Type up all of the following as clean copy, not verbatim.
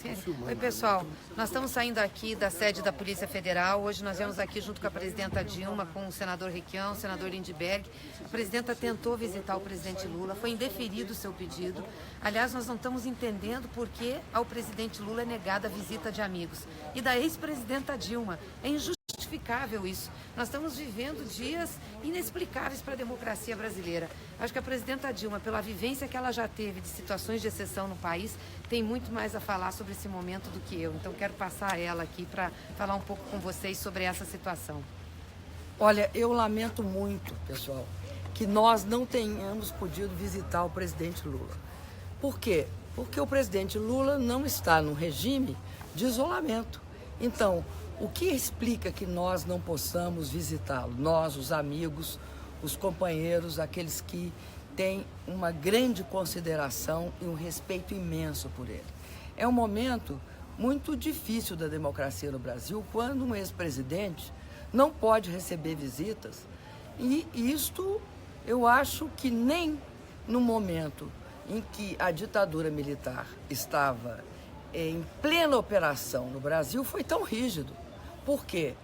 Oi, pessoal. Nós estamos saindo aqui da sede da Polícia Federal. Hoje nós viemos aqui junto com a presidenta Dilma, com o senador Requião, o senador Lindbergh. A presidenta tentou visitar o presidente Lula, foi indeferido o seu pedido. Aliás, nós não estamos entendendo por que ao presidente Lula é negada a visita de amigos. E da ex-presidenta Dilma. É injustificável isso. Nós estamos vivendo dias inexplicáveis para a democracia brasileira. Acho que a presidenta Dilma, pela vivência que ela já teve de situações de exceção no país, tem muito mais a falar sobre esse momento do que eu. Então, quero passar ela aqui para falar um pouco com vocês sobre essa situação. Olha, eu lamento muito, pessoal, que nós não tenhamos podido visitar o presidente Lula. Por quê? Porque o presidente Lula não está num regime de isolamento. Então, o que explica que nós não possamos visitá-lo? Nós, os amigos, os companheiros, aqueles que têm uma grande consideração e um respeito imenso por ele. É um momento muito difícil da democracia no Brasil, quando um ex-presidente não pode receber visitas. E isto, eu acho que nem no momento em que a ditadura militar estava em plena operação no Brasil, foi tão rígido. Porque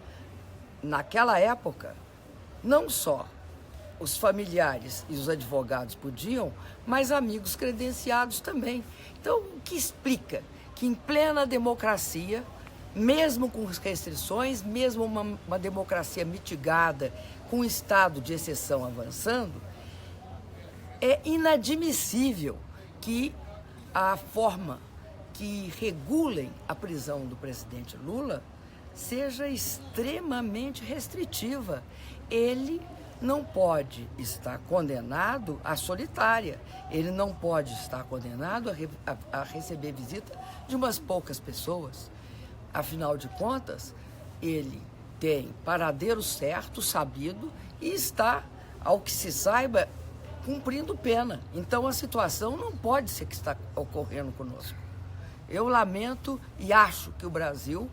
naquela época, não só os familiares e os advogados podiam, mas amigos credenciados também. Então, o que explica que em plena democracia, mesmo com restrições, mesmo uma democracia mitigada, com um estado de exceção avançando, é inadmissível que a forma que regulem a prisão do presidente Lula seja extremamente restritiva. Ele não pode estar condenado à solitária, ele não pode estar condenado a receber visita de umas poucas pessoas. Afinal de contas, ele tem paradeiro certo, sabido, e está, ao que se saiba, cumprindo pena. Então a situação não pode ser que está ocorrendo conosco. Eu lamento e acho que o Brasil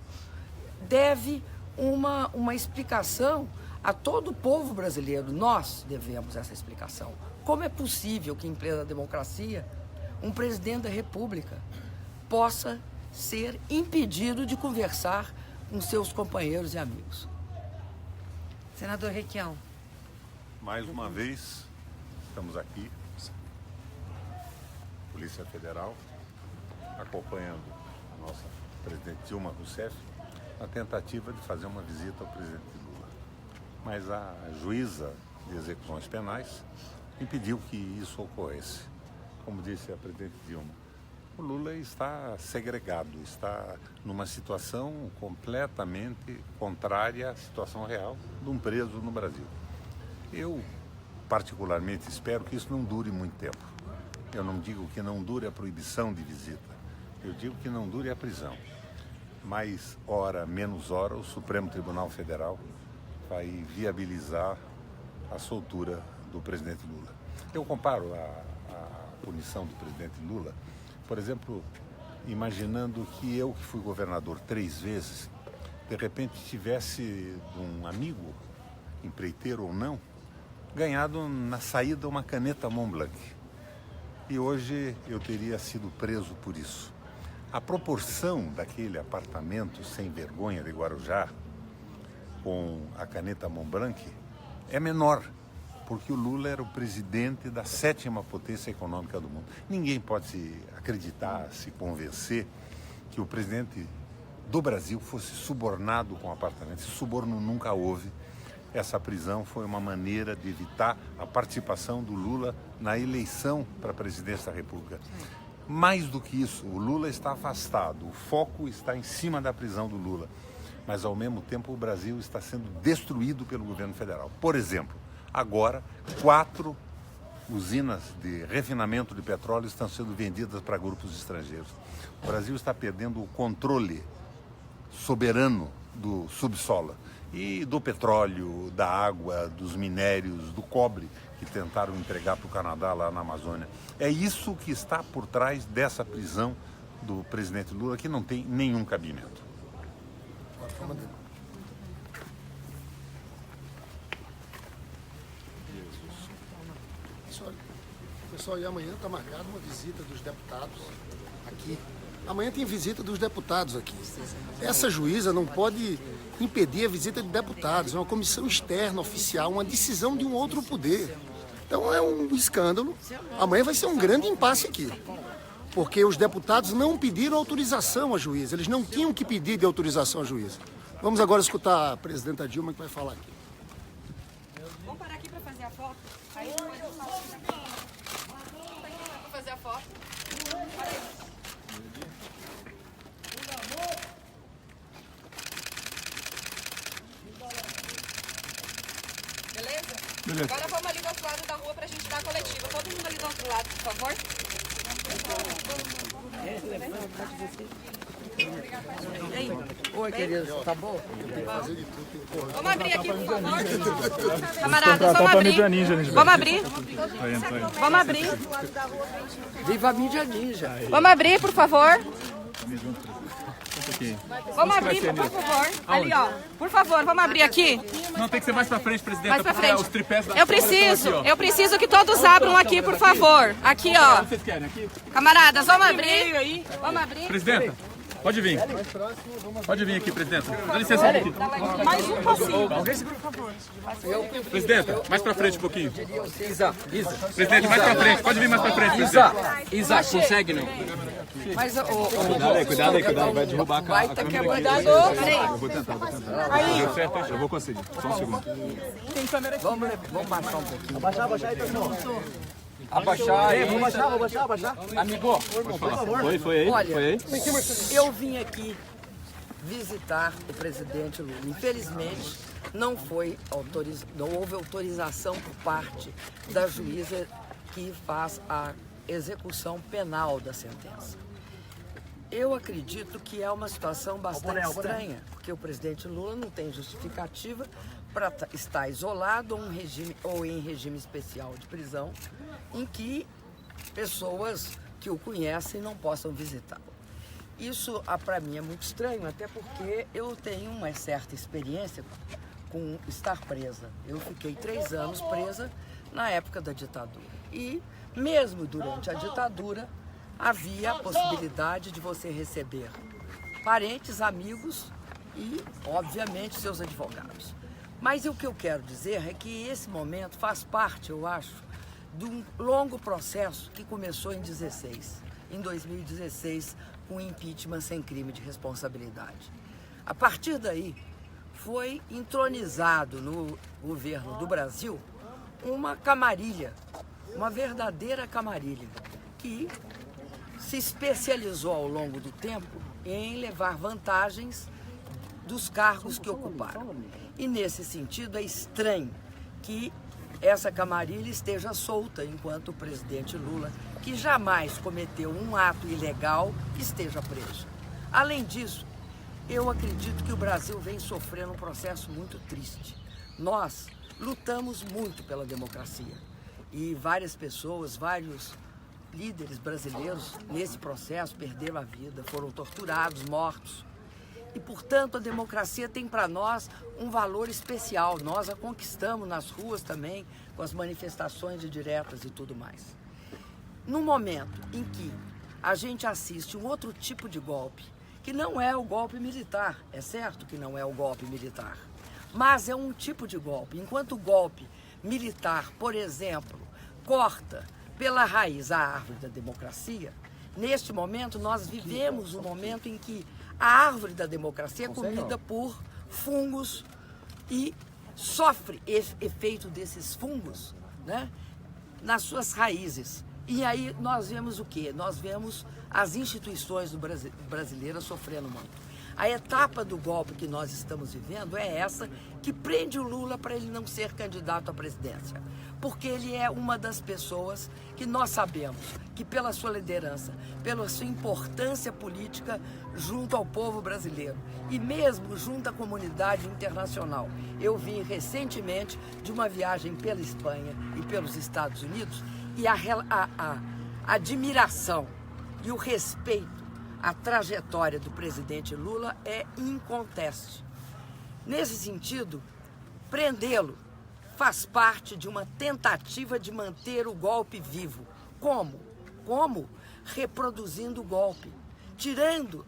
deve uma explicação a todo o povo brasileiro. Nós devemos essa explicação. Como é possível que, em plena democracia, um presidente da República possa ser impedido de conversar com seus companheiros e amigos? Senador Requião. Mais uma vez, estamos aqui, Polícia Federal, acompanhando a nossa presidente Dilma Rousseff, na tentativa de fazer uma visita ao presidente Lula. Mas a juíza de execuções penais impediu que isso ocorresse. Como disse a presidente Dilma, o Lula está segregado, está numa situação completamente contrária à situação real de um preso no Brasil. Eu, particularmente, espero que isso não dure muito tempo. Eu não digo que não dure a proibição de visita, eu digo que não dure a prisão. Mais hora, menos hora, o Supremo Tribunal Federal vai viabilizar a soltura do presidente Lula. Eu comparo a punição do presidente Lula, por exemplo, imaginando que eu, que fui governador 3 vezes, de repente tivesse um amigo, empreiteiro ou não, ganhado na saída uma caneta Montblanc. E hoje eu teria sido preso por isso. A proporção daquele apartamento sem vergonha de Guarujá com a caneta Montblanc é menor, porque o Lula era o presidente da 7ª potência econômica do mundo. Ninguém pode se acreditar, se convencer que o presidente do Brasil fosse subornado com apartamento. Esse suborno nunca houve. Essa prisão foi uma maneira de evitar a participação do Lula na eleição para a presidência da República. Mais do que isso, o Lula está afastado, o foco está em cima da prisão do Lula, mas ao mesmo tempo o Brasil está sendo destruído pelo governo federal. Por exemplo, agora 4 usinas de refinamento de petróleo estão sendo vendidas para grupos estrangeiros. O Brasil está perdendo o controle soberano do subsolo e do petróleo, da água, dos minérios, do cobre que tentaram entregar para o Canadá lá na Amazônia. É isso que está por trás dessa prisão do presidente Lula, que não tem nenhum cabimento. Pessoal, e amanhã está marcada uma visita dos deputados aqui Amanhã tem visita dos deputados aqui. Essa juíza não pode impedir a visita de deputados. É uma comissão externa, oficial, uma decisão de um outro poder. Então é um escândalo. Amanhã vai ser um grande impasse aqui. Porque os deputados não pediram autorização à juíza. Eles não tinham que pedir de autorização à juíza. Vamos agora escutar a presidenta Dilma que vai falar aqui. Vamos parar aqui para fazer a foto? Aí não pode fazer a foto. Beleza? Agora vamos ali do outro lado da rua pra gente dar a coletiva. Todo mundo ali do outro lado, por favor. Oi, querido, tá bom? Vamos abrir aqui, por favor. Camaradas, vamos abrir. Vamos abrir. Vamos abrir. Viva a mídia ninja. Vamos abrir, por favor. Vamos abrir, por favor. Ali, ó. Por favor, vamos abrir aqui. Não, tem que ser mais pra frente, presidente. Mais pra frente. Os tripés da Eu preciso que todos abram aqui, por favor. Aqui, ó. Vocês querem aqui? Camaradas, vamos abrir. Vamos abrir. Presidenta, pode vir. Pode vir aqui, presidenta. Dá licença um pouquinho. Mais um passinho. Presidenta, mais pra frente um pouquinho. Presidente, mais pra frente. Pode vir mais pra frente, presidente. Isa, consegue não? Mas Cuidado, vai derrubar a vai tá câmera. quebrando. Eu vou tentar. Eu vou conseguir. Só um segundo. Vamos baixar um pouquinho. Abaixar aí. Vou baixar. Amigo, foi aí? Olha, Foi aí? eu vim aqui visitar o presidente Lula. Infelizmente, não houve autorização por parte da juíza que faz a execução penal da sentença. Eu acredito que é uma situação bastante estranha, porque o presidente Lula não tem justificativa para estar isolado ou em regime especial de prisão, em que pessoas que o conhecem não possam visitá-lo. Isso, para mim, é muito estranho, até porque eu tenho uma certa experiência com estar presa. Eu fiquei 3 anos presa na época da ditadura. E, mesmo durante a ditadura, havia a possibilidade de você receber parentes, amigos e, obviamente, seus advogados. Mas o que eu quero dizer é que esse momento faz parte, eu acho, de um longo processo que começou em 2016, com o impeachment sem crime de responsabilidade. A partir daí, foi entronizado no governo do Brasil uma camarilha, uma verdadeira camarilha, que se especializou ao longo do tempo em levar vantagens dos cargos que ocuparam. E nesse sentido é estranho que essa camarilha esteja solta enquanto o presidente Lula, que jamais cometeu um ato ilegal, esteja preso. Além disso, eu acredito que o Brasil vem sofrendo um processo muito triste. Nós lutamos muito pela democracia e várias pessoas, vários líderes brasileiros nesse processo perderam a vida, foram torturados, mortos. E, portanto, a democracia tem para nós um valor especial. Nós a conquistamos nas ruas também, com as manifestações diretas e tudo mais. No momento em que a gente assiste um outro tipo de golpe, que não é o golpe militar, é certo que não é o golpe militar, mas é um tipo de golpe. Enquanto o golpe militar, por exemplo, corta pela raiz a árvore da democracia, neste momento nós vivemos um momento em que a árvore da democracia é comida por fungos e sofre efeito desses fungos, né, nas suas raízes. E aí nós vemos o quê? Nós vemos as instituições brasileiras sofrendo muito. A etapa do golpe que nós estamos vivendo é essa que prende o Lula para ele não ser candidato à presidência. Porque ele é uma das pessoas que nós sabemos que pela sua liderança, pela sua importância política junto ao povo brasileiro e mesmo junto à comunidade internacional. Eu vim recentemente de uma viagem pela Espanha e pelos Estados Unidos e a admiração e o respeito à trajetória do presidente Lula é inconteste. Nesse sentido, prendê-lo faz parte de uma tentativa de manter o golpe vivo. Como? Como? Reproduzindo o golpe. tirando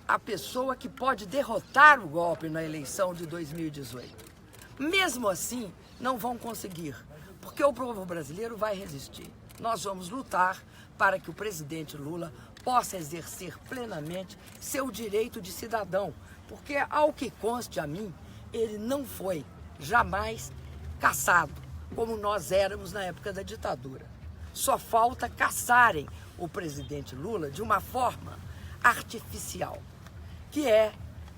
a pessoa que pode derrotar o golpe na eleição de 2018. Mesmo assim, não vão conseguir, porque o povo brasileiro vai resistir. Nós vamos lutar para que o presidente Lula possa exercer plenamente seu direito de cidadão, porque, ao que conste a mim, ele não foi jamais caçado, como nós éramos na época da ditadura. Só falta caçarem o presidente Lula de uma forma artificial, que é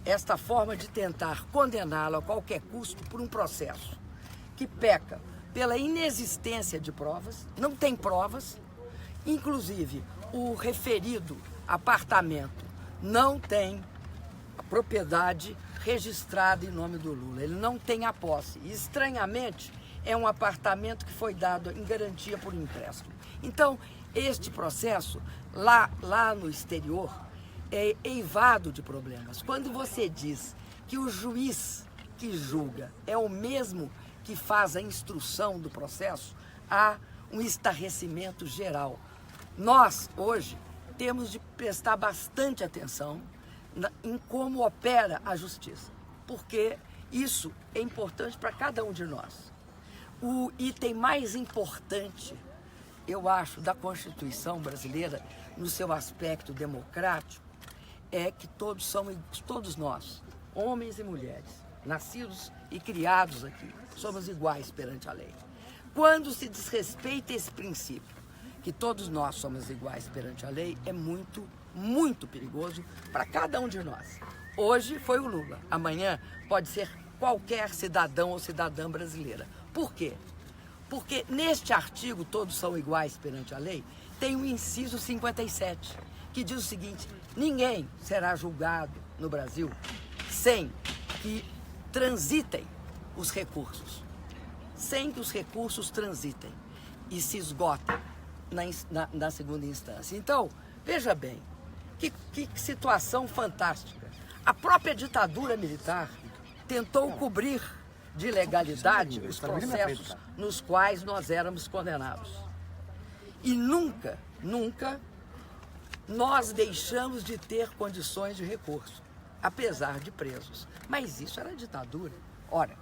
esta forma de tentar condená-lo a qualquer custo por um processo que peca pela inexistência de provas, não tem provas, inclusive o referido apartamento não tem a propriedade registrada em nome do Lula, ele não tem a posse. E, estranhamente, é um apartamento que foi dado em garantia por empréstimo. Então, este processo, lá no exterior, é eivado de problemas. Quando você diz que o juiz que julga é o mesmo que faz a instrução do processo, há um estarrecimento geral. Nós, hoje, temos de prestar bastante atenção em como opera a justiça, porque isso é importante para cada um de nós. O item mais importante, eu acho, da Constituição brasileira, no seu aspecto democrático, é que todos nós, homens e mulheres, nascidos e criados aqui, somos iguais perante a lei. Quando se desrespeita esse princípio, que todos nós somos iguais perante a lei, é muito, muito perigoso para cada um de nós. Hoje foi o Lula, amanhã pode ser qualquer cidadão ou cidadã brasileira. Por quê? Porque neste artigo, todos são iguais perante a lei, tem o inciso 57, que diz o seguinte: ninguém será julgado no Brasil sem que transitem os recursos, sem que os recursos transitem e se esgotem na segunda instância. Então, veja bem, que situação fantástica. A própria ditadura militar tentou cobrir de legalidade os processos nos quais nós éramos condenados. E nunca nós deixamos de ter condições de recurso, apesar de presos. Mas isso era ditadura. Ora,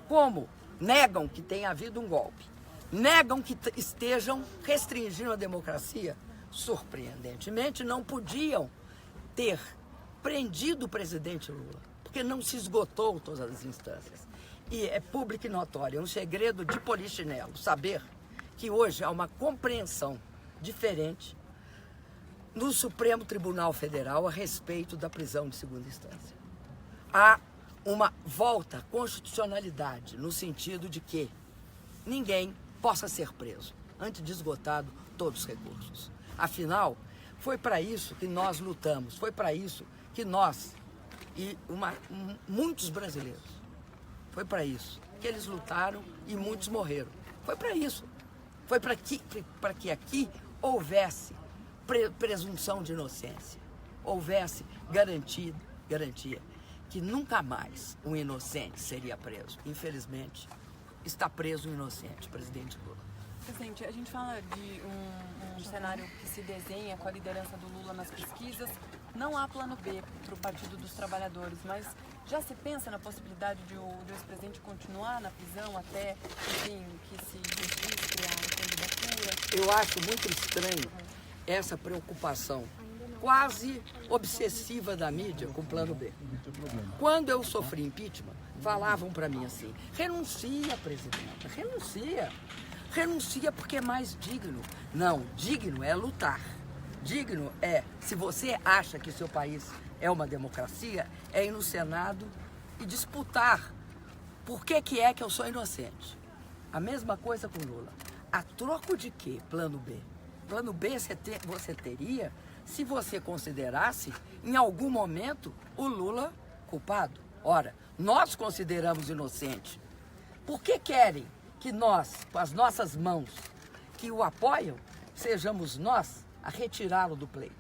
como negam que tenha havido um golpe, negam que estejam restringindo a democracia, surpreendentemente não podiam ter prendido o presidente Lula, porque não se esgotou todas as instâncias. E é público e notório, é um segredo de polichinelo saber que hoje há uma compreensão diferente no Supremo Tribunal Federal a respeito da prisão de segunda instância. Há uma volta à constitucionalidade, no sentido de que ninguém possa ser preso antes de esgotado todos os recursos. Afinal, foi para isso que nós lutamos, foi para isso que nós e muitos brasileiros, foi para isso que eles lutaram e muitos morreram. Foi para isso. Foi para que aqui houvesse presunção de inocência, houvesse garantia que nunca mais um inocente seria preso. Infelizmente, está preso um inocente, presidente Lula. Presidente, a gente fala de um cenário que se desenha com a liderança do Lula nas pesquisas. Não há plano B para o Partido dos Trabalhadores, mas já se pensa na possibilidade de o ex-presidente continuar na prisão até, enfim, que se registre a candidatura? Eu acho muito estranho essa preocupação quase obsessiva da mídia com o plano B. Quando eu sofri impeachment, falavam para mim assim: renuncia, presidenta, renuncia. Renuncia porque é mais digno. Não, digno é lutar. Digno é, se você acha que seu país é uma democracia, é ir no Senado e disputar. Por que é que eu sou inocente? A mesma coisa com Lula. A troco de quê? Plano B. Plano B você teria se você considerasse, em algum momento, o Lula culpado. Ora, nós consideramos inocente. Por que querem que nós, com as nossas mãos, que o apoiam, sejamos nós a retirá-lo do pleito?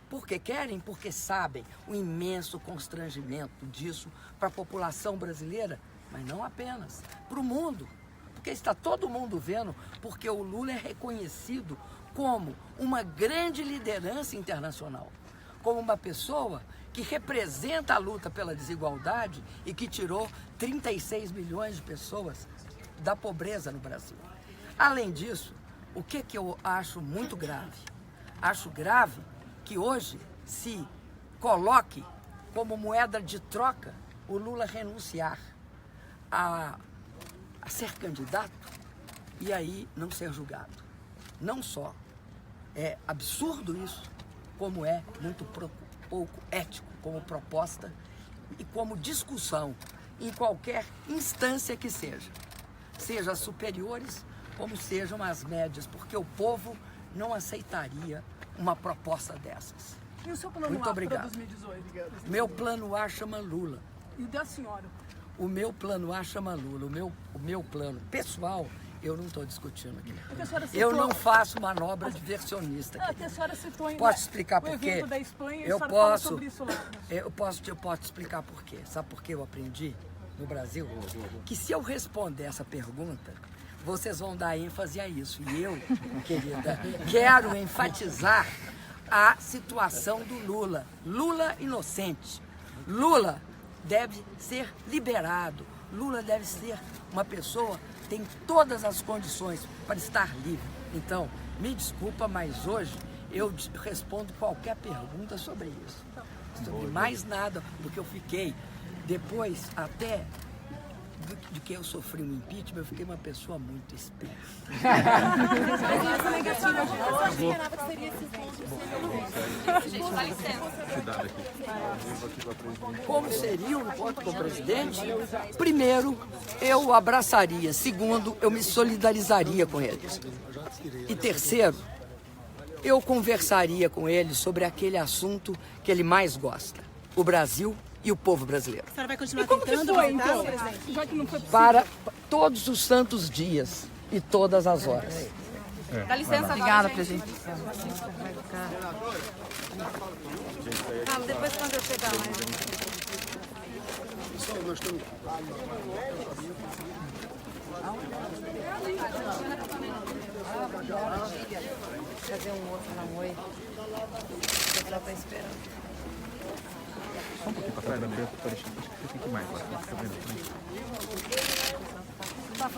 Porque querem, porque sabem o imenso constrangimento disso para a população brasileira, mas não apenas, para o mundo. Porque está todo mundo vendo, porque o Lula é reconhecido como uma grande liderança internacional. como uma pessoa que representa a luta pela desigualdade e que tirou 36 milhões de pessoas da pobreza no Brasil. Além disso, o que eu acho muito grave? Acho grave que hoje se coloque como moeda de troca o Lula renunciar a ser candidato e aí não ser julgado. Não só é absurdo isso, como é muito pouco ético como proposta e como discussão em qualquer instância que seja as superiores como sejam as médias, porque o povo não aceitaria uma proposta dessas. E o seu plano Muito A obrigado. para 2018? Meu plano A chama Lula. E da senhora? O meu plano A chama Lula. O meu plano pessoal, eu não estou discutindo aqui. Eu não faço manobra diversionista aqui. A senhora citou ainda Posso explicar por quê? o evento da Espanha, Eu a senhora fala posso, sobre isso lá. eu posso explicar por quê. Sabe por que eu aprendi no Brasil? Que se eu responder essa pergunta, vocês vão dar ênfase a isso. E eu, querida, quero enfatizar a situação do Lula. Lula inocente. Lula deve ser liberado. Lula deve ser uma pessoa que tem todas as condições para estar livre. Então, me desculpa, mas hoje eu respondo qualquer pergunta sobre isso. Sobre mais nada, porque eu fiquei, depois até de que eu sofri um impeachment, eu fiquei uma pessoa muito esperta. Como seria um encontro com o presidente? Primeiro, eu o abraçaria. Segundo, eu me solidarizaria com ele. E terceiro, eu conversaria com ele sobre aquele assunto que ele mais gosta, o Brasil e o povo brasileiro. A senhora vai continuar tentando voltar, presidente? Já que não foi possível. Para todos os santos dias e todas as horas. Dá licença, Obrigada, presidente. Depois quando eu chegar lá. Pessoal, nós estamos... Fazer um outro na Oi. O pessoal está esperando. Só um pouquinho para trás, Gabriel, para deixar um pouquinho mais.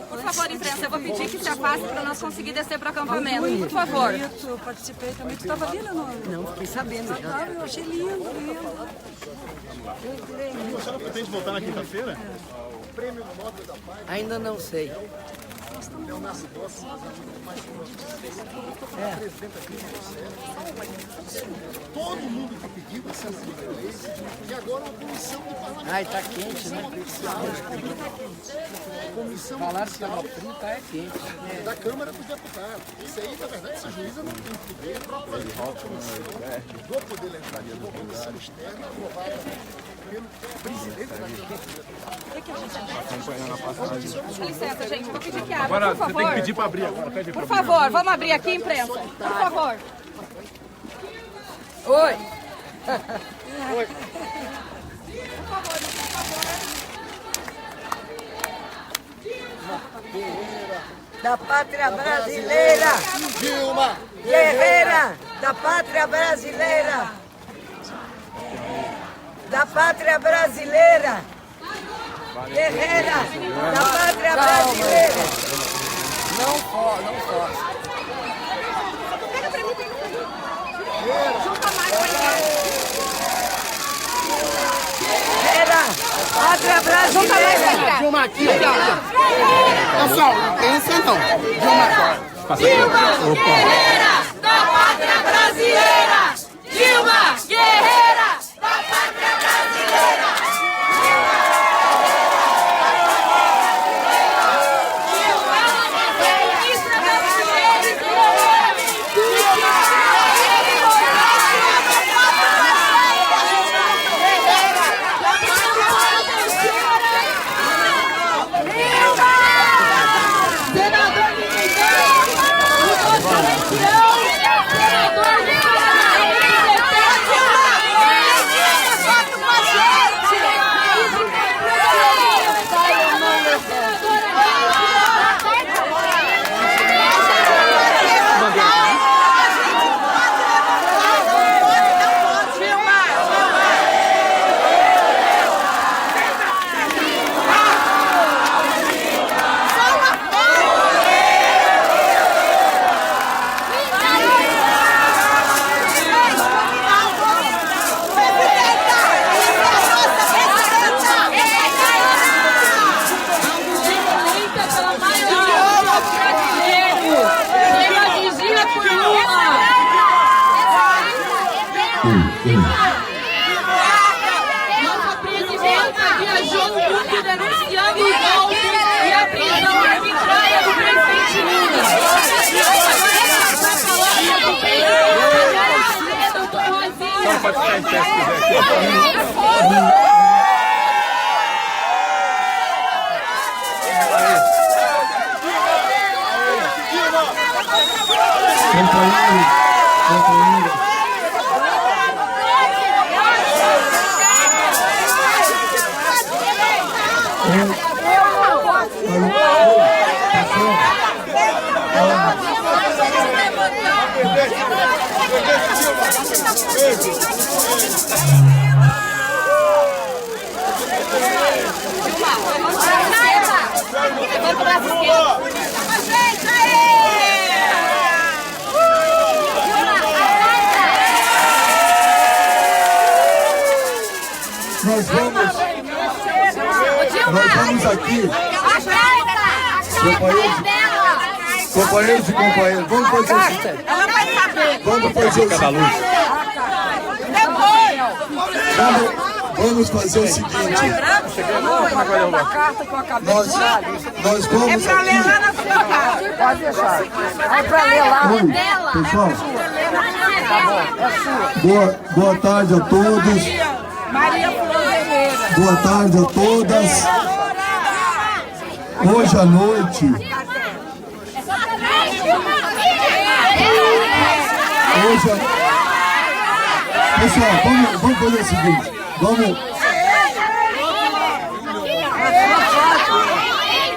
Por favor, imprensa, eu vou pedir que se afaste para nós conseguir descer para o acampamento. Por favor. Eu participei também. Tu estava ali, não? Não, fiquei sabendo. Já. Eu achei lindo, lindo. A senhora pretende voltar na quinta-feira? Ainda não sei. Todo mundo que pediu essa lei e agora uma comissão de parlamento. Ai, tá quente, né? Comissão Falaram que estava frio, tá quente. da Câmara dos Deputados. Isso aí, na verdade, essa juíza não tem poder. Do Poder Legislativo, uma comissão externa aprovada pelo presidente da Com licença, gente, vou pedir que abra, Agora por você tem que favor. pedir para abrir agora. Pede Por favor, vamos abrir aqui, imprensa. Por favor. Oi! Da pátria brasileira, Dilma! guerreira da pátria brasileira, da pátria brasileira, guerreira da pátria brasileira. Não força. Guerreira, pátria brasileira. Dilma aqui! Pessoal, não pensa não. Dilma, guerreira da pátria brasileira! Dilma, guerreira da pátria brasileira! Senador Miguel! Nossa presidenta viajou no mundo denunciando o golpe e a prisão arbitrária do presidente Lula. Então pode ficar em pé se quiser. Nós vamos aqui, companheiros e companheiras, vamos fazer o seguinte. Vamos fazer o seguinte. Nós vamos aqui. Pode deixar. É pra ler lá. Oi, pessoal. Boa tarde a todos. Boa tarde a todas. Hoje à noite. Pessoal, vamos fazer o seguinte. Vamos.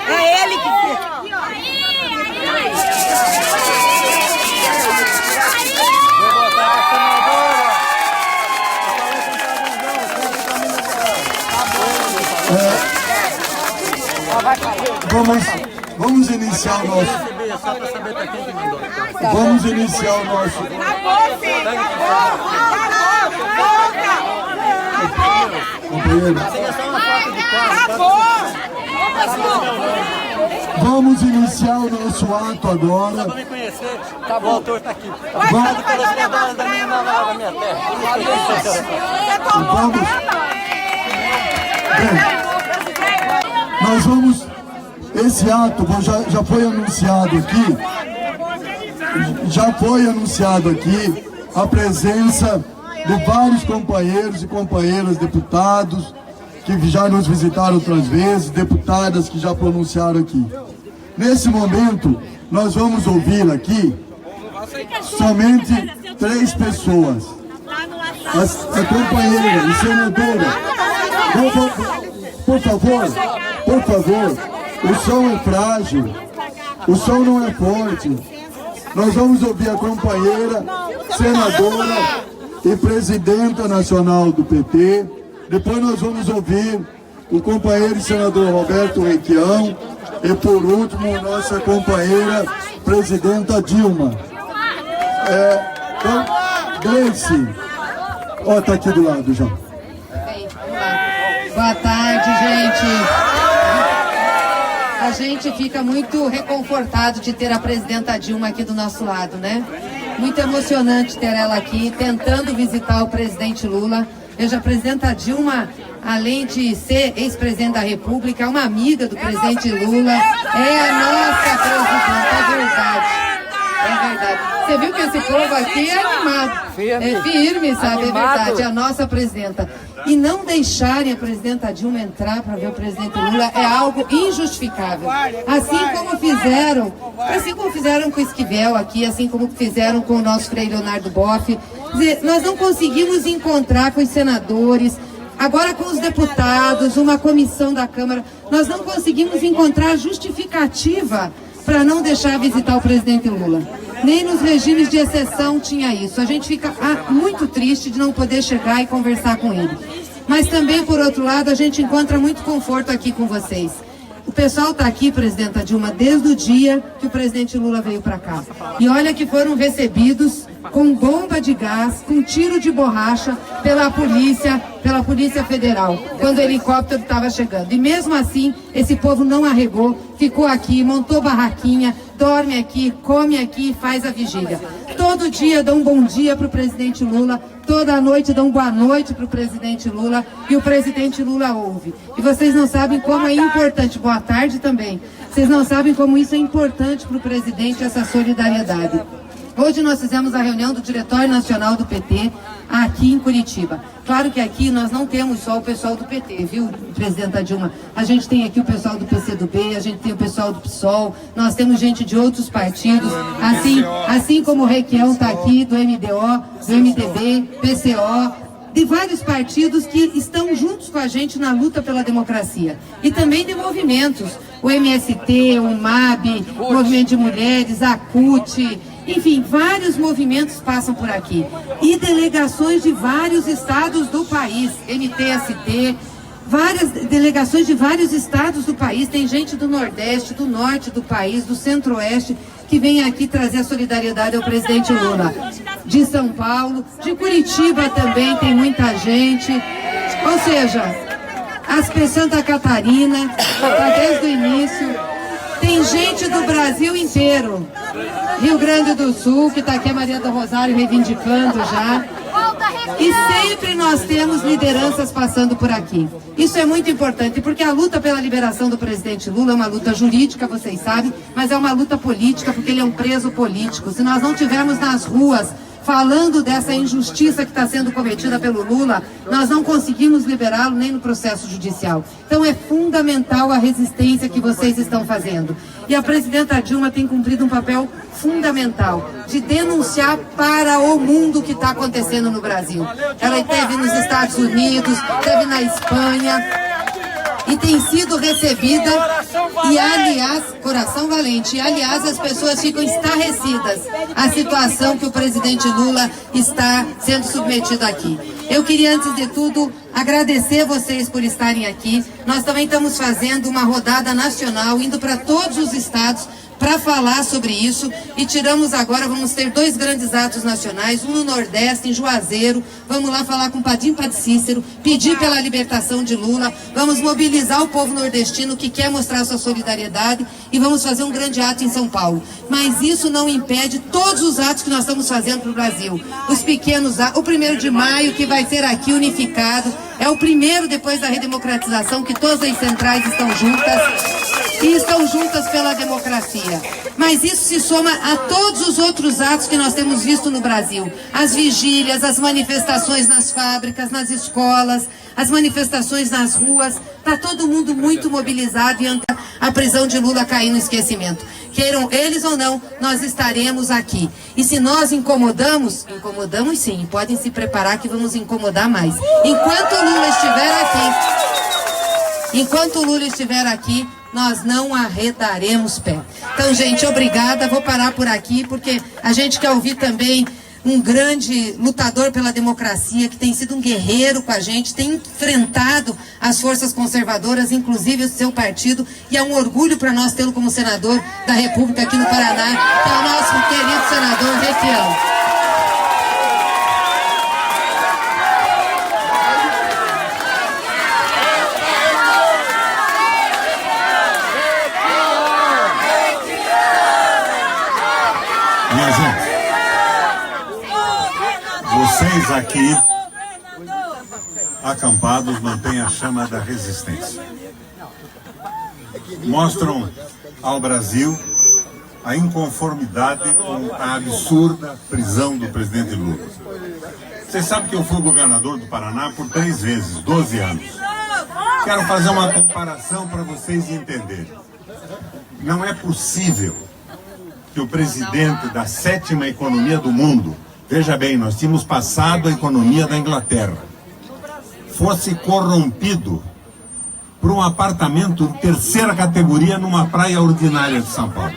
É ele que fica. Vamos iniciar o nosso. Vamos iniciar o nosso. Companheiro. Vamos iniciar o nosso ato agora. Tá bom, o autor está aqui. Vamos. Nós vamos. Esse ato já foi anunciado aqui. Já foi anunciado aqui a presença de vários companheiros e companheiras deputados que já nos visitaram outras vezes, deputadas que já pronunciaram aqui. Nesse momento, nós vamos ouvir aqui somente 3 pessoas. A companheira e senadora, por favor, o som é frágil, o som não é forte. Nós vamos ouvir a companheira, senadora e presidenta nacional do PT. Depois nós vamos ouvir o companheiro e senador Roberto Requião. E por último, nossa companheira, presidenta Dilma. Gleice. Ó, tá aqui do lado já. Boa tarde, gente. A gente fica muito reconfortado de ter a presidenta Dilma aqui do nosso lado, né? Muito emocionante ter ela aqui, tentando visitar o presidente Lula. Veja, a presidenta Dilma, além de ser ex-presidente da República, é uma amiga do presidente Lula. É a nossa presidenta, é verdade. É verdade. Você viu que esse povo aqui é animado. É firme, sabe? É verdade. É a nossa presidenta. E não deixarem a presidenta Dilma entrar para ver o presidente Lula é algo injustificável. Assim como fizeram com o Esquivel aqui, assim como fizeram com o nosso Frei Leonardo Boff. Nós não conseguimos encontrar com os senadores, agora com os deputados, uma comissão da Câmara, nós não conseguimos encontrar justificativa para não deixar visitar o presidente Lula. Nem nos regimes de exceção tinha isso. A gente fica muito triste de não poder chegar e conversar com ele. Mas também, por outro lado, a gente encontra muito conforto aqui com vocês. O pessoal está aqui, presidenta Dilma, desde o dia que o presidente Lula veio para cá. E olha que foram recebidos com bomba de gás, com tiro de borracha pela Polícia Federal, quando o helicóptero estava chegando. E mesmo assim, esse povo não arregou, ficou aqui, montou barraquinha, dorme aqui, come aqui e faz a vigília. Todo dia dá um bom dia para o presidente Lula, toda noite dão boa noite para o presidente Lula e o presidente Lula ouve. E vocês não sabem como é importante, boa tarde também, vocês não sabem como isso é importante para o presidente, essa solidariedade. Hoje nós fizemos a reunião do Diretório Nacional do PT aqui em Curitiba. Claro que aqui nós não temos só o pessoal do PT, viu, presidenta Dilma? A gente tem aqui o pessoal do PCdoB, a gente tem o pessoal do PSOL, nós temos gente de outros partidos, assim como o Requião está aqui, do MDO, do MDB, PCO, de vários partidos que estão juntos com a gente na luta pela democracia. E também de movimentos, o MST, o MAB, o Movimento de Mulheres, a CUT, enfim, vários movimentos passam por aqui. E delegações de vários estados do país, MTST, várias delegações de vários estados do país. Tem gente do Nordeste, do Norte do país, do Centro-Oeste, que vem aqui trazer a solidariedade ao presidente Lula. De São Paulo, de Curitiba também tem muita gente. Ou seja, Santa Catarina, está desde o início. Tem gente do Brasil inteiro. Rio Grande do Sul, que está aqui a Maria do Rosário reivindicando já. E sempre nós temos lideranças passando por aqui. Isso é muito importante, porque a luta pela liberação do presidente Lula é uma luta jurídica, vocês sabem, mas é uma luta política, porque ele é um preso político. Se nós não tivermos nas ruas falando dessa injustiça que está sendo cometida pelo Lula, nós não conseguimos liberá-lo nem no processo judicial. Então é fundamental a resistência que vocês estão fazendo. E a presidenta Dilma tem cumprido um papel fundamental de denunciar para o mundo o que está acontecendo no Brasil. Ela esteve nos Estados Unidos, esteve na Espanha, e tem sido recebida, e aliás, coração valente, e aliás as pessoas ficam estarrecidas a situação que o presidente Lula está sendo submetido aqui. Eu queria, antes de tudo, agradecer vocês por estarem aqui. Nós também estamos fazendo uma rodada nacional, indo para todos os estados, para falar sobre isso, e tiramos agora, vamos ter 2 grandes atos nacionais, um no Nordeste, em Juazeiro, vamos lá falar com Padim Padicícero, pedir pela libertação de Lula, vamos mobilizar o povo nordestino que quer mostrar sua solidariedade, e vamos fazer um grande ato em São Paulo. Mas isso não impede todos os atos que nós estamos fazendo para o Brasil. Os pequenos atos, o 1º de maio, que vai ser aqui unificado, é o primeiro depois da redemocratização, que todas as centrais estão juntas, e estão juntas pela democracia. Mas isso se soma a todos os outros atos que nós temos visto no Brasil. As vigílias, as manifestações nas fábricas, nas escolas, as manifestações nas ruas. Está todo mundo muito mobilizado e a prisão de Lula cair no esquecimento. Queiram eles ou não, nós estaremos aqui. E se nós incomodamos sim, podem se preparar que vamos incomodar mais. Enquanto o Lula estiver aqui, nós não arredaremos pé. Então, gente, obrigada. Vou parar por aqui, porque a gente quer ouvir também um grande lutador pela democracia, que tem sido um guerreiro com a gente, tem enfrentado as forças conservadoras, inclusive o seu partido, e é um orgulho para nós tê-lo como senador da República aqui no Paraná, que é o nosso querido senador Requião. Minha gente, vocês aqui, acampados, mantêm a chama da resistência. Mostram ao Brasil a inconformidade com a absurda prisão do presidente Lula. Vocês sabem que eu fui governador do Paraná por 3 vezes, 12 anos. Quero fazer uma comparação para vocês entenderem. Não é possível que o presidente da 7ª economia do mundo, veja bem, nós tínhamos passado a economia da Inglaterra, fosse corrompido por um apartamento de 3ª categoria numa praia ordinária de São Paulo.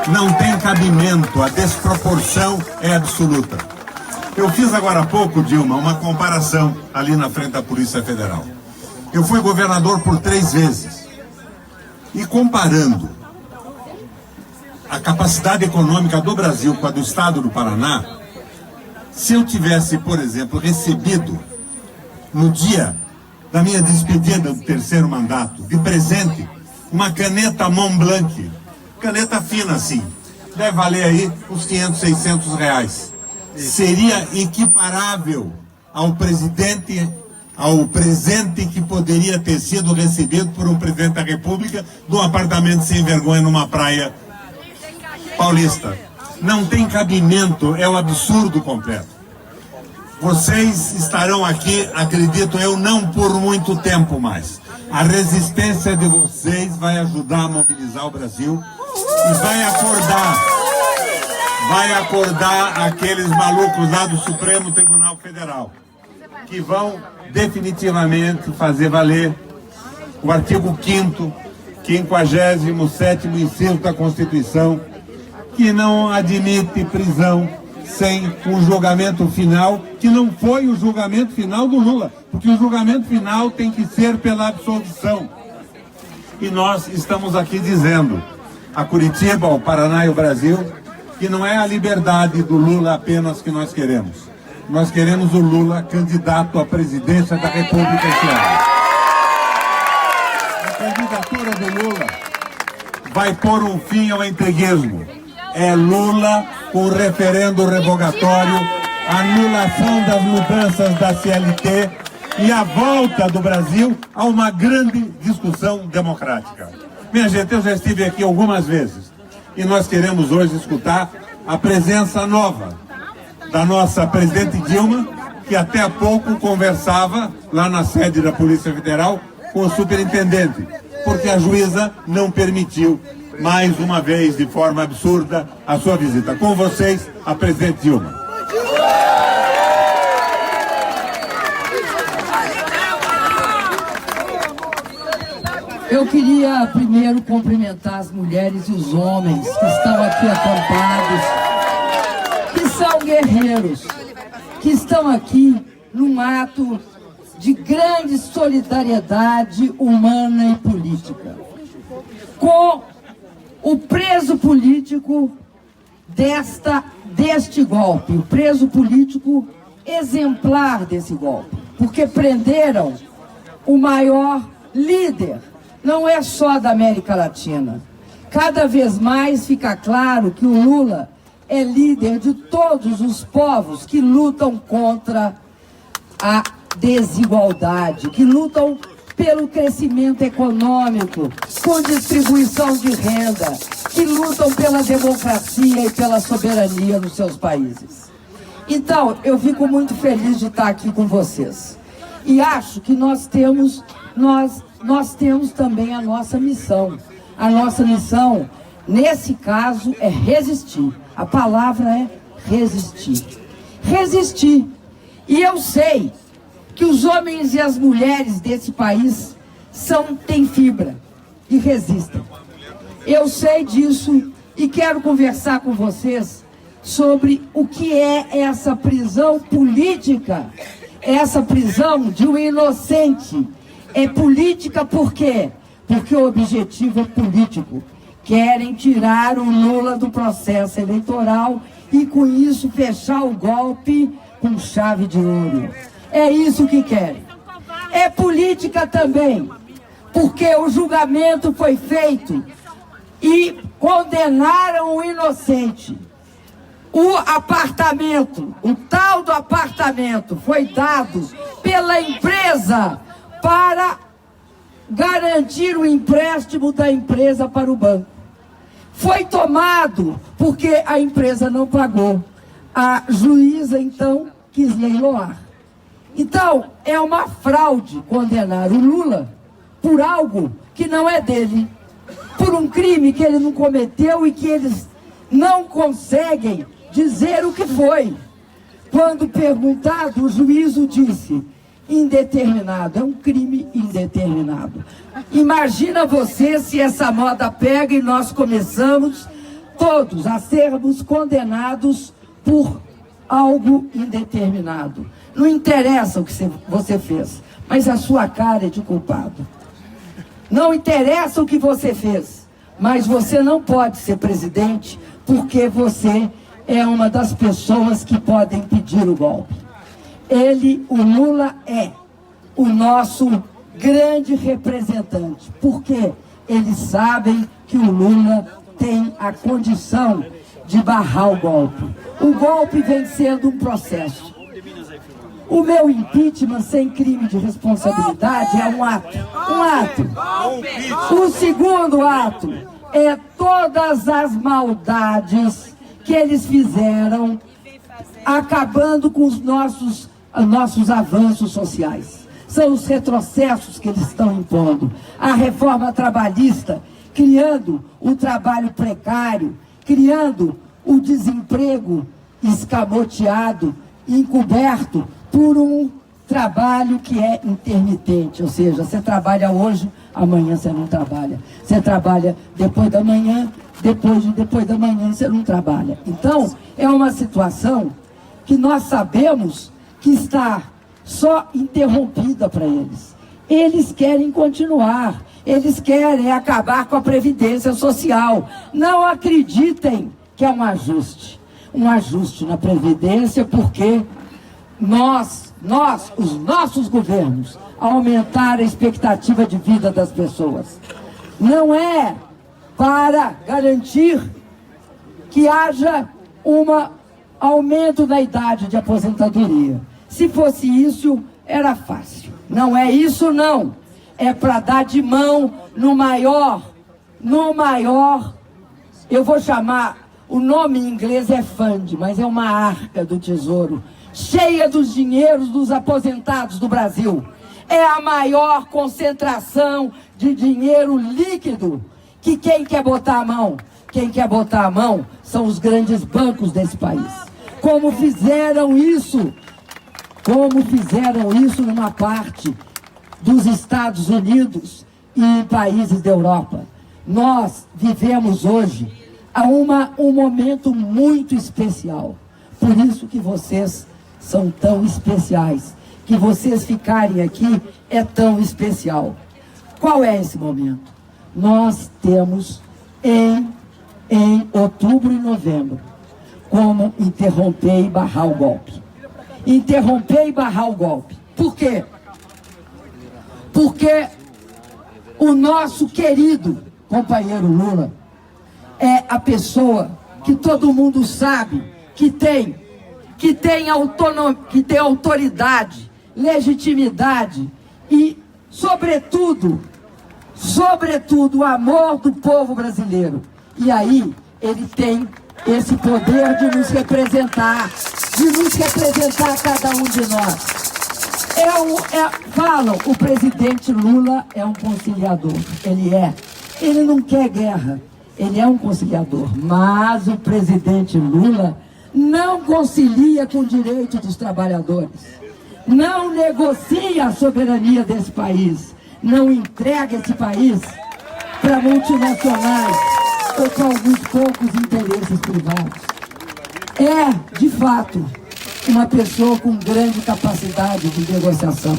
Não tem cabimento, a desproporção é absoluta. Eu fiz agora há pouco, Dilma, uma comparação ali na frente da Polícia Federal. Eu fui governador por 3 vezes. E comparando a capacidade econômica do Brasil com a do estado do Paraná, se eu tivesse, por exemplo, recebido no dia da minha despedida do 3º mandato, de presente, uma caneta Montblanc, caneta fina assim, deve valer aí uns 500, 600 reais. seria equiparável ao presente que poderia ter sido recebido por um presidente da República num apartamento sem vergonha numa praia paulista. Não tem cabimento, é um absurdo completo. Vocês estarão aqui, acredito eu, não por muito tempo mais. A resistência de vocês vai ajudar a mobilizar o Brasil e vai acordar aqueles malucos lá do Supremo Tribunal Federal, que vão definitivamente fazer valer o artigo 5º, 57º inciso da Constituição, que não admite prisão sem um julgamento final, que não foi o julgamento final do Lula, porque o julgamento final tem que ser pela absolvição. E nós estamos aqui dizendo a Curitiba, ao Paraná e ao Brasil, que não é a liberdade do Lula apenas que nós queremos. Nós queremos o Lula candidato à presidência da República esse ano. A candidatura do Lula vai pôr um fim ao entreguismo. É Lula com referendo revogatório, anulação das mudanças da CLT e a volta do Brasil a uma grande discussão democrática. Minha gente, eu já estive aqui algumas vezes e nós queremos hoje escutar a presença nova da nossa presidente Dilma, que até há pouco conversava lá na sede da Polícia Federal com o superintendente, porque a juíza não permitiu, mais uma vez, de forma absurda, a sua visita. Com vocês, a presidente Dilma. Eu queria primeiro cumprimentar as mulheres e os homens que estão aqui acampados, que são guerreiros, que estão aqui num ato de grande solidariedade humana e política, com o preso político deste golpe, o preso político exemplar desse golpe, porque prenderam o maior líder, não é só da América Latina. Cada vez mais fica claro que o Lula é líder de todos os povos que lutam contra a desigualdade, que lutam pelo crescimento econômico, com distribuição de renda, que lutam pela democracia e pela soberania nos seus países. Então, eu fico muito feliz de estar aqui com vocês. E acho que nós temos também a nossa missão. A nossa missão, nesse caso, é resistir. A palavra é resistir. Resistir. E eu sei que os homens e as mulheres desse país têm fibra e resistem. Eu sei disso e quero conversar com vocês sobre o que é essa prisão política, essa prisão de um inocente. É política por quê? Porque o objetivo é político. Querem tirar o Lula do processo eleitoral e com isso fechar o golpe com chave de ouro. É isso que querem. É política também, porque o julgamento foi feito e condenaram o inocente. O apartamento, o tal do apartamento, foi dado pela empresa para garantir o empréstimo da empresa para o banco. Foi tomado porque a empresa não pagou. A juíza, então, quis leiloar. Então, é uma fraude condenar o Lula por algo que não é dele, por um crime que ele não cometeu e que eles não conseguem dizer o que foi. Quando perguntado, o juízo disse: indeterminado, é um crime indeterminado. Imagina você se essa moda pega e nós começamos todos a sermos condenados por algo indeterminado. Não interessa o que você fez, mas a sua cara é de culpado. Não interessa o que você fez, mas você não pode ser presidente porque você é uma das pessoas que podem pedir o golpe. O Lula é o nosso grande representante, porque eles sabem que o Lula tem a condição de barrar o golpe. O golpe vem sendo um processo. O meu impeachment sem crime de responsabilidade é um ato. Um ato. O segundo ato é todas as maldades que eles fizeram, acabando com os nossos avanços sociais. São os retrocessos que eles estão impondo. A reforma trabalhista, criando o trabalho precário, criando o desemprego escamoteado, encoberto por um trabalho que é intermitente. Ou seja, você trabalha hoje, amanhã você não trabalha. Você trabalha depois da manhã, depois da manhã você não trabalha. Então, é uma situação que nós sabemos que está só interrompida para eles. Eles querem continuar, eles querem acabar com a Previdência Social. Não acreditem que é um ajuste na Previdência, porque os nossos governos aumentaram a expectativa de vida das pessoas. Não é para garantir que haja um aumento da idade de aposentadoria. Se fosse isso, era fácil. Não é isso, não. É para dar de mão no maior, eu vou chamar, o nome em inglês é fund, mas é uma arca do tesouro, cheia dos dinheiros dos aposentados do Brasil. É a maior concentração de dinheiro líquido que quem quer botar a mão? Quem quer botar a mão são os grandes bancos desse país. Como fizeram isso numa parte dos Estados Unidos e países da Europa. Nós vivemos hoje um momento muito especial. Por isso que vocês são tão especiais. Que vocês ficarem aqui é tão especial. Qual é esse momento? Nós temos em outubro e novembro como interromper e barrar o golpe. Interromper e barrar o golpe. Por quê? Porque o nosso querido companheiro Lula é a pessoa que todo mundo sabe que tem autonomia, que tem autoridade, legitimidade e, sobretudo, o amor do povo brasileiro. E aí ele tem esse poder de nos representar, cada um de nós. Falam, o presidente Lula é um conciliador. Ele não quer guerra, ele é um conciliador. Mas o presidente Lula não concilia com o direito dos trabalhadores, não negocia a soberania desse país, não entrega esse país para multinacionais ou para alguns poucos interesses privados. É, de fato, uma pessoa com grande capacidade de negociação,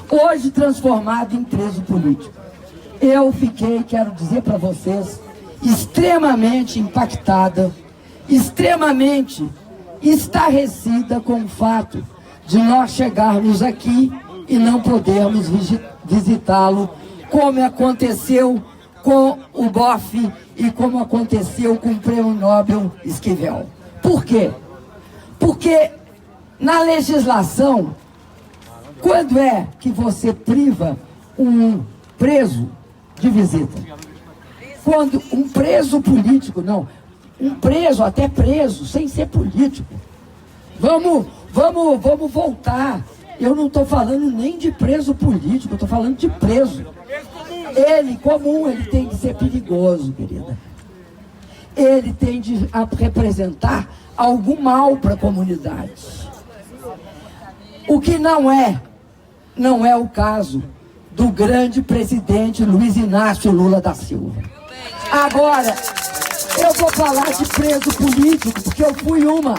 hoje transformado em preso político. Eu fiquei, quero dizer para vocês, extremamente impactada, extremamente estarrecida com o fato de nós chegarmos aqui e não podermos visitá-lo, como aconteceu com o Boff e como aconteceu com o Prêmio Nobel Esquivel. Por quê? Porque na legislação, quando é que você priva um preso de visita? Quando um preso político, não, um preso, até preso, sem ser político. Vamos voltar. Eu não estou falando nem de preso político, eu estou falando de preso. Ele, comum, ele tem que ser perigoso, querida. Ele tem de representar algum mal para a comunidade. O que não é o caso do grande presidente Luiz Inácio Lula da Silva. Agora, eu vou falar de preso político, porque eu fui uma.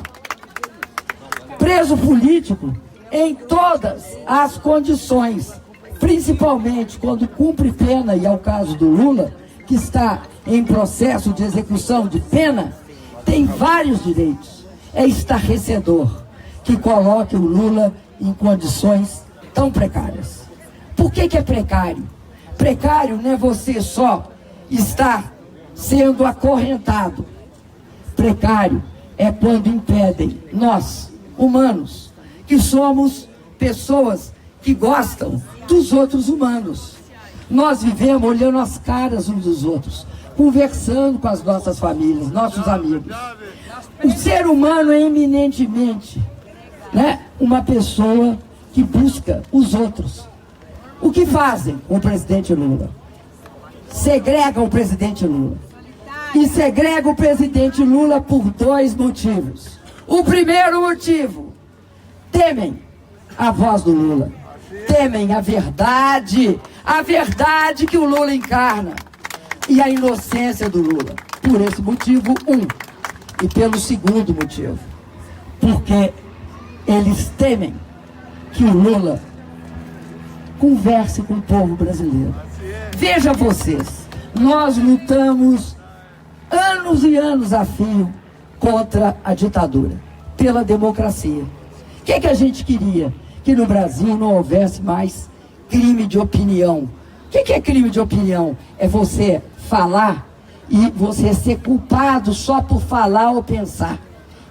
Preso político em todas as condições, principalmente quando cumpre pena, e é o caso do Lula, que está em processo de execução de pena, tem vários direitos. É estarrecedor que coloque o Lula em condições tão precárias. Por que é precário? Precário não é você só estar sendo acorrentado. precário é quando impedem nós, humanos, que somos pessoas que gostam dos outros humanos. Nós vivemos olhando as caras uns dos outros, conversando com as nossas famílias, nossos amigos. O ser humano é eminentemente, né, uma pessoa que busca os outros. O que fazem com o presidente Lula? Segregam o presidente Lula. E segregam o presidente Lula por 2 motivos. O primeiro motivo: temem a voz do Lula. Temem a verdade que o Lula encarna. E a inocência do Lula. Por esse motivo, e pelo segundo motivo, porque eles temem que o Lula converse com o povo brasileiro. Veja vocês, nós lutamos anos e anos a fio contra a ditadura, pela democracia. O que a gente queria? Que no Brasil não houvesse mais crime de opinião. O que é crime de opinião? É você falar e você ser culpado só por falar ou pensar.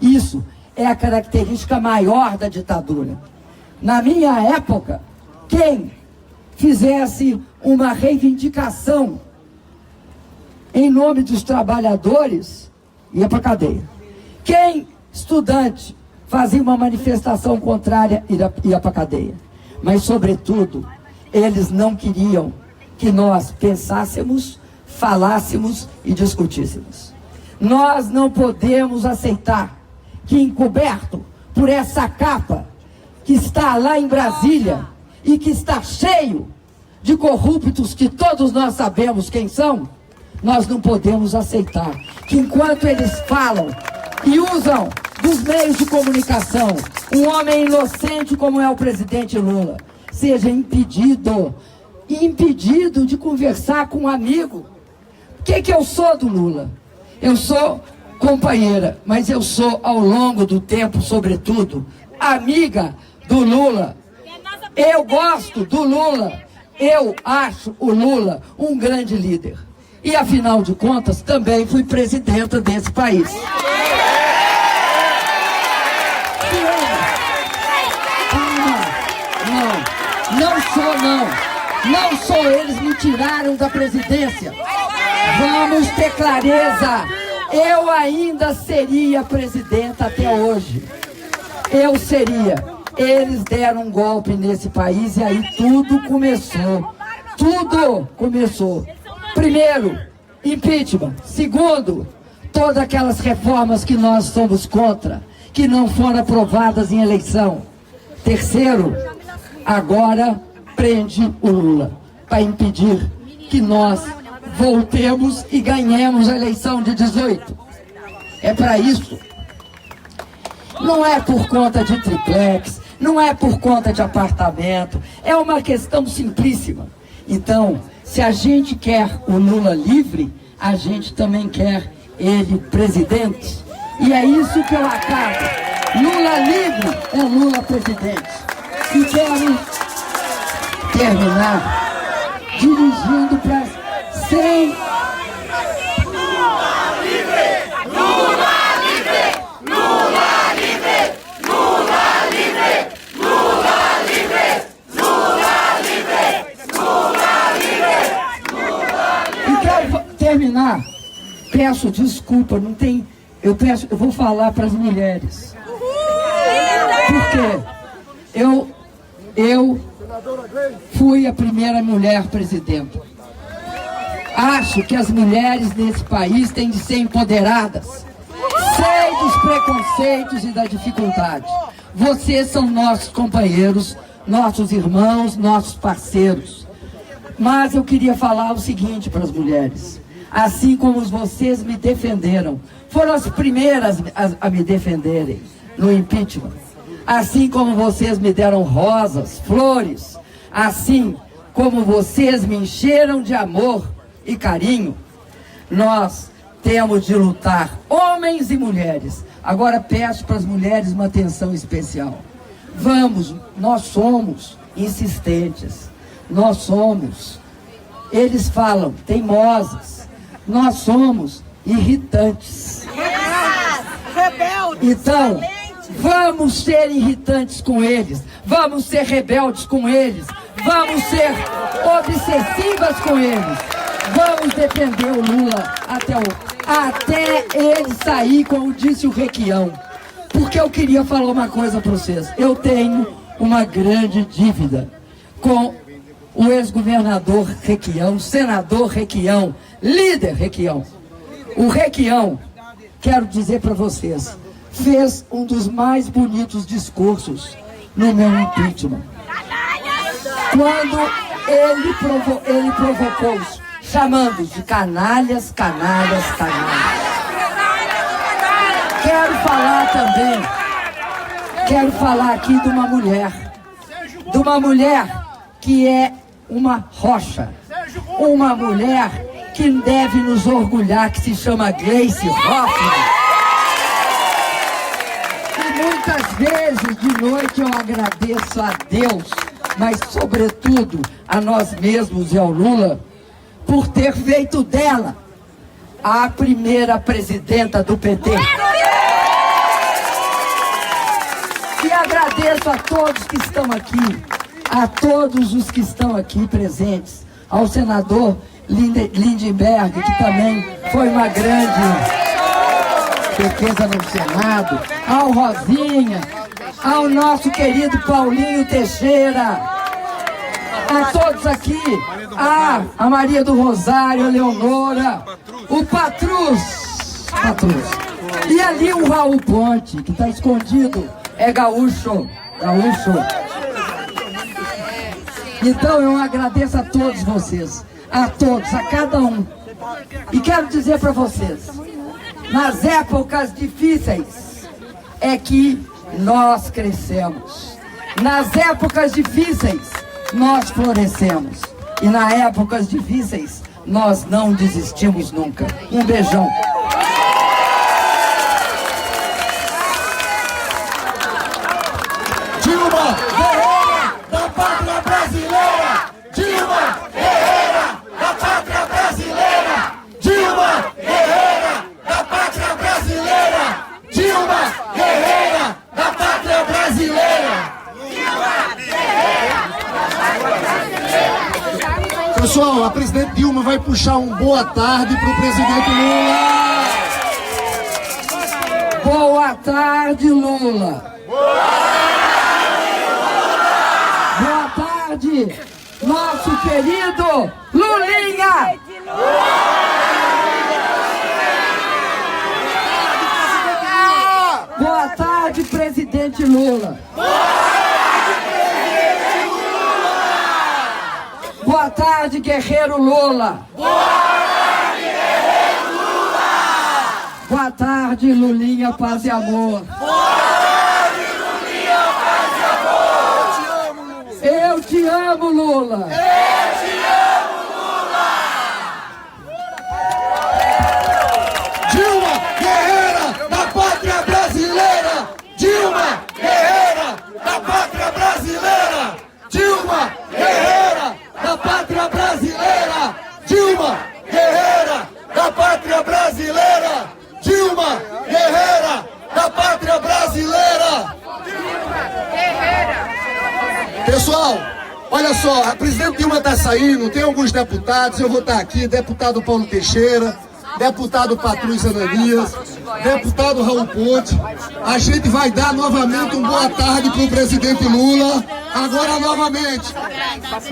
Isso é a característica maior da ditadura. Na minha época, quem fizesse uma reivindicação em nome dos trabalhadores ia para a cadeia. Quem, estudante, fazia uma manifestação contrária ia para a cadeia. Mas, sobretudo, eles não queriam que nós pensássemos, falássemos e discutíssemos. Nós não podemos aceitar que, encoberto por essa capa que está lá em Brasília e que está cheio de corruptos que todos nós sabemos quem são, nós não podemos aceitar que, enquanto eles falam e usam dos meios de comunicação, um homem inocente como é o presidente Lula seja impedido de conversar com um amigo. O que eu sou do Lula? Eu sou companheira, mas eu sou, ao longo do tempo, sobretudo, amiga do Lula. Eu gosto do Lula. Eu acho o Lula um grande líder. E, afinal de contas, também fui presidenta desse país. Não sou, eles me tiraram da presidência. Vamos ter clareza. Eu ainda seria presidenta até hoje. Eu seria. Eles deram um golpe nesse país e aí tudo começou. Tudo começou. Primeiro, impeachment. Segundo, todas aquelas reformas que nós somos contra, que não foram aprovadas em eleição. Terceiro, agora prende o Lula para impedir que nós voltemos e ganhemos a eleição de 18. É para isso. Não é por conta de triplex, não é por conta de apartamento, é uma questão simplíssima. Então, se a gente quer o Lula livre, a gente também quer ele presidente. E é isso que eu acabo. Lula livre é Lula presidente. E quero terminar dirigindo para 100... Lula livre! Lula livre! Lula livre! Lula livre! Lula livre! Lula livre! Lula livre! E quero terminar. Peço desculpa, não tem... Eu vou falar para as mulheres. Porque eu fui a primeira mulher presidenta. Acho que as mulheres nesse país têm de ser empoderadas. Sei dos preconceitos e da dificuldade. Vocês são nossos companheiros, nossos irmãos, nossos parceiros. Mas eu queria falar o seguinte para as mulheres. Assim como vocês me defenderam, foram as primeiras a me defenderem no impeachment. Assim como vocês me deram rosas, flores, assim como vocês me encheram de amor e carinho, nós temos de lutar, homens e mulheres. Agora peço para as mulheres uma atenção especial. Vamos, nós somos insistentes, nós somos, eles falam, teimosas, nós somos irritantes. Então, vamos ser irritantes com eles, vamos ser rebeldes com eles, vamos ser obsessivas com eles, vamos defender o Lula até ele sair, como disse o Requião. Porque eu queria falar uma coisa para vocês. Eu tenho uma grande dívida com o ex-governador Requião, senador Requião, líder Requião. O Requião, quero dizer para vocês, fez um dos mais bonitos discursos no meu impeachment. Quando ele provocou, chamando-os de canalhas, canalhas, canalhas. Quero falar aqui de uma mulher que é uma rocha, uma mulher que deve nos orgulhar, que se chama Gleice Hoffmann. E muitas vezes de noite eu agradeço a Deus, mas sobretudo a nós mesmos e ao Lula, por ter feito dela a primeira presidenta do PT. E agradeço a todos que estão aqui, a todos os que estão aqui presentes, ao senador Lindbergh, que também foi uma grande defesa no Senado, ao Rosinha, ao nosso querido Paulinho Teixeira, a todos aqui, a Maria do Rosário, a Leonora, o Patrus, e ali o Raul Ponte, que está escondido, é gaúcho. Então eu agradeço a todos vocês, a todos, a cada um. E quero dizer para vocês, nas épocas difíceis é que nós crescemos. Nas épocas difíceis nós florescemos. E nas épocas difíceis nós não desistimos nunca. Um beijão. Dilma Guerreira da Pátria Brasileira! Dilma Guerreira da Pátria Brasileira! Dilma Guerreira da Pátria Brasileira! Dilma Guerreira da Pátria Brasileira! Pessoal, a presidente Dilma vai puxar um boa tarde para o presidente Lula. Boa tarde, Lula. Boa tarde, nosso querido Lulinha! Boa tarde, presidente Lula! Boa tarde, guerreiro Lula! Boa tarde, Lulinha, paz e amor! Eu te amo, Lula! Dilma Guerreira da Pátria Brasileira! Dilma Guerreira da Pátria Brasileira! Dilma Guerreira da Pátria Brasileira! Dilma Guerreira da Pátria Brasileira! Dilma Guerreira da Pátria Brasileira! Pessoal, olha só, a presidente Dilma está saindo, tem alguns deputados, eu vou estar aqui, deputado Paulo Teixeira, deputado Patrus Ananias, deputado Raul Ponte. A gente vai dar novamente um boa tarde para o presidente Lula, agora novamente.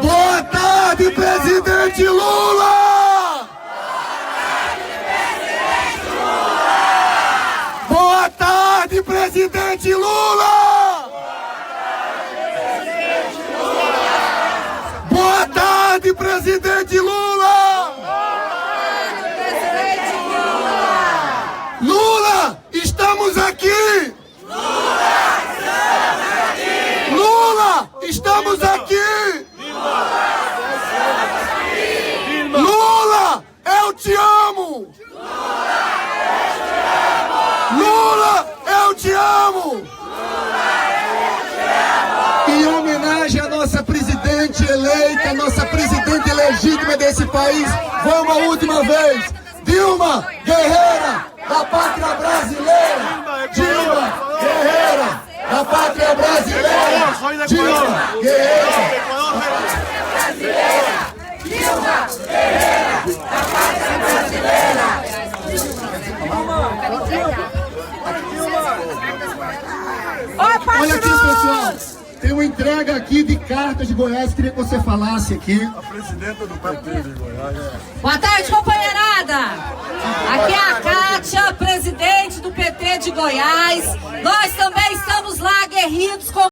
Boa tarde, presidente Lula! Boa tarde, presidente Lula! Boa tarde, presidente Lula! Lula, estamos aqui! Lula, estamos aqui! Lula, eu te amo! Lula, eu te amo! Em homenagem à nossa presidente eleita, nossa presidente legítima desse país, vou uma última vez. Dilma Guerreira da pátria brasileira, Dilma Guerreira, da pátria brasileira, Dilma Guerreira, Dilma Guerreira, da pátria brasileira. Olha aqui, pessoal, tem uma entrega aqui de cartas de Goiás, queria que você falasse aqui. A presidenta do PT de Goiás. Boa tarde, companheirada. Aqui é a Kátia, presidente do PT de Goiás. Nós também estamos lá aguerridos com